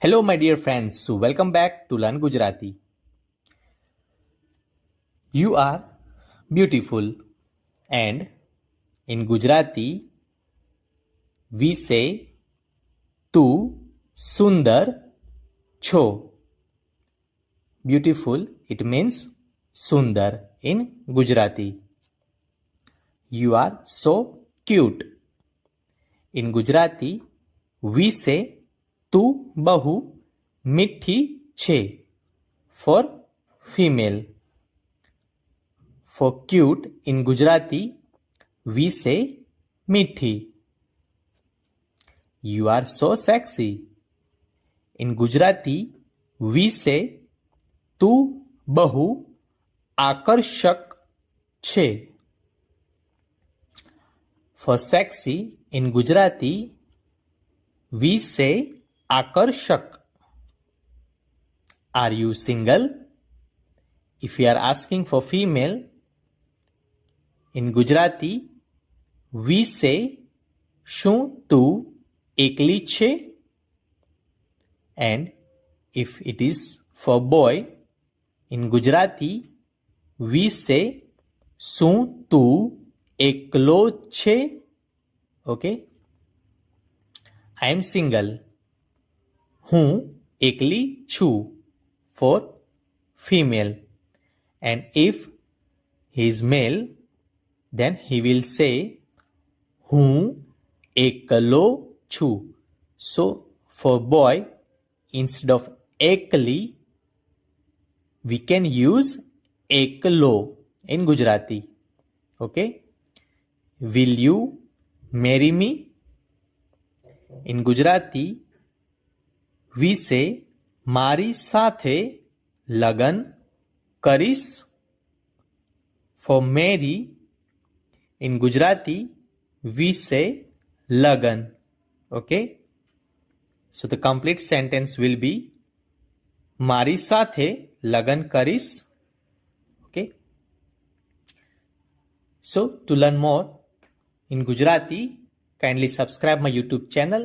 Hello, my dear friends. So welcome back to Learn Gujarati. You are beautiful, and in Gujarati we say tu sundar છો. Beautiful, it means sundar in Gujarati. You are so cute. In Gujarati we say tu બહુ મીઠી છે for female. For cute in Gujarati we say મીઠી. You are so sexy. In Gujarati we say tu બહુ આકર્ષક છે. For sexy in Gujarati we say આકર્ષક. Are you single? If you are asking for female, in Gujarati we say શું તું એકલી છે? And if it is for boy, in Gujarati we say શું તું એકલો છે? Okay? I am single. હું એકલી છું for female. And if he is male, then he will say હું એકલો છું. So for boy, instead of એકલી, we can use એકલો in Gujarati. Okay? Will you marry me? In Gujarati we say મારી સાથે લગન કરીશ. For marry in Gujarati we say લગન. Okay? So the complete sentence will be મારી સાથે લગન કરીશ. Okay? So to learn more in Gujarati, kindly subscribe my YouTube channel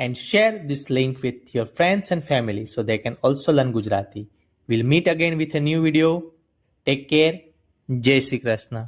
and share this link with your friends and family so they can also learn Gujarati. We'll meet again with a new video. Take care. Jai Shri Krishna.